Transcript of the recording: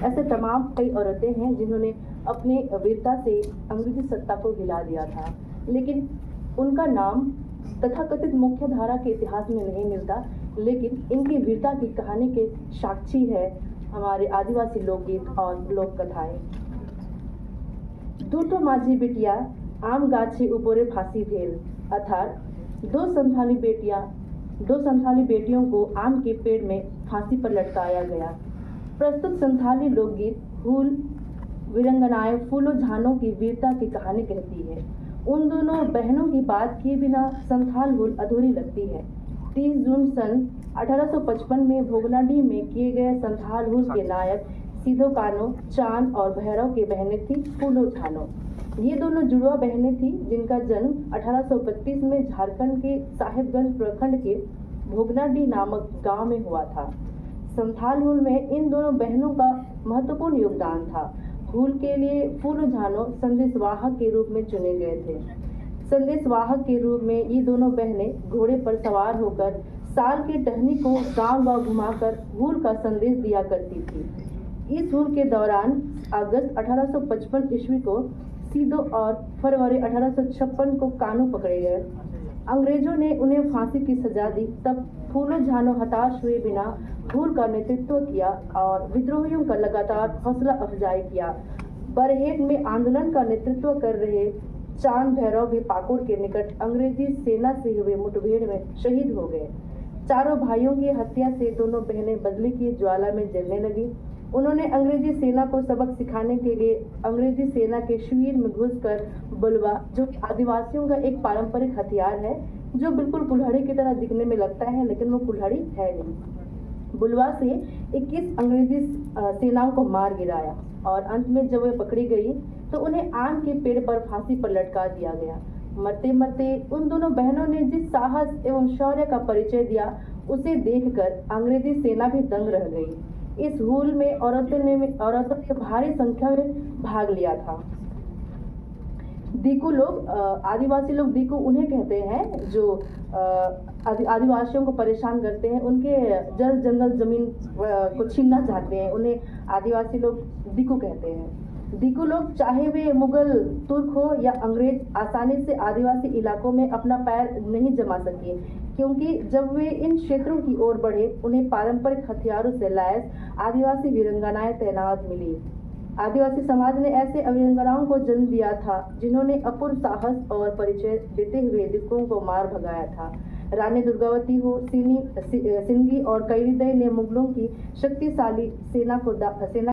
ऐसे तमाम कई औरतें हैं जिन्होंने अपने वीरता से अंग्रेजी सत्ता को हिला दिया था, लेकिन उनका नाम तथाकथित मुख्य धारा के इतिहास में नहीं मिलता। लेकिन इनकी वीरता की कहानी के साक्षी है हमारे आदिवासी लोकगीत और लोक कथाएं। दूटो माझी बिटिया आम गाछी ऊपरे फांसी भेल, अर्थात दो संथाली बेटियों को आम के पेड़ में फांसी पर लटकाया गया। प्रस्तुत संथाली लोकगीत हूल वीरंगनाएं फूलो झानो की वीरता की कहानी कहती है। उन दोनों बहनों की बात किए बिना संथाल हूल अधूरी लगती है। 30 जून सन 1855 में भोगनाडीह में किए गए संथाल हूल के नायक सीधो कानो, चांद और भैरव की बहनें थी फूलो झानो। ये दोनों जुड़वा बहनें थी जिनका जन्म 1832 में झारखंड के साहिबगंज प्रखंड के भोगनाडीह नामक गांव में हुआ था। संथाल हूल में इन दोनों बहनों का महत्वपूर्ण योगदान था। हूल के लिए फूलो झानो संदेशवाहक के रूप में चुने गए थे। संदेशवाहक के रूप में ये दोनों बहनें घोड़े पर सवार होकर साल के टहनी को गांव-गांव घुमाकर हूल का संदेश दिया करती थी। इस हूल के दौरान अगस्त 1855 ईस्वी को सीधो और फरवरी 1856 को कानू पकड़े गए। अंग्रेजों ने उन्हें फांसी की सजा दी। तब फूलो झानो हताश हुए बिना हूल का नेतृत्व किया और विद्रोहियों का लगातार हौसला अफजाई किया। बरहेट में आंदोलन का नेतृत्व कर रहे चांद भैरव भी पाकुड़ के निकट अंग्रेजी सेना से हुए मुठभेड़ में शहीद हो गए। चारों भाइयों की हत्या से दोनों बहनें बदले की ज्वाला में जलने लगी। उन्होंने अंग्रेजी सेना को सबक सिखाने के लिए अंग्रेजी सेना के शिविर में घुसकर बुलवा, जो आदिवासियों का एक पारंपरिक हथियार है, जो बिल्कुल कुल्हाड़ी की तरह दिखने में लगता है लेकिन वो कुल्हाड़ी है नहीं, बुलवा से 21 अंग्रेजी सेनाओं को मार गिराया और अंत में जब वे पकड़ी गई तो उन्हें आम के पेड़ पर फांसी पर लटका दिया गया। मरते मरते उन दोनों बहनों ने जिस साहस एवं शौर्य का परिचय दिया, उसे देखकर अंग्रेजी सेना भी दंग रह गई। इस हूल में औरतों ने भारी संख्या में भाग लिया था। दीकू लोग, आदिवासी लोग दीकू उन्हें कहते हैं जो आदिवासियों को परेशान करते हैं, उनके जल जंगल जमीन को छीनना चाहते हैं, उन्हें आदिवासी लोग दीकू कहते हैं। दीकू लोग चाहे वे मुगल, तुर्क हो या अंग्रेज, आसानी से आदिवासी इलाकों में अपना पैर नहीं जमा सके, क्योंकि जब वे इन क्षेत्रों की ओर बढ़े उन्हें पारंपरिक हथियारों से लैस आदिवासी वीरांगनाएं तैनात मिली। आदिवासी समाज ने ऐसे वीरांगनाओं को जन्म दिया था जिन्होंने अपूर्व साहस और परिचय देते हुए दिक्कों को मार भगाया था। रानी दुर्गावती हो, सिंगी और कईरिदई ने मुगलों की शक्तिशाली सेना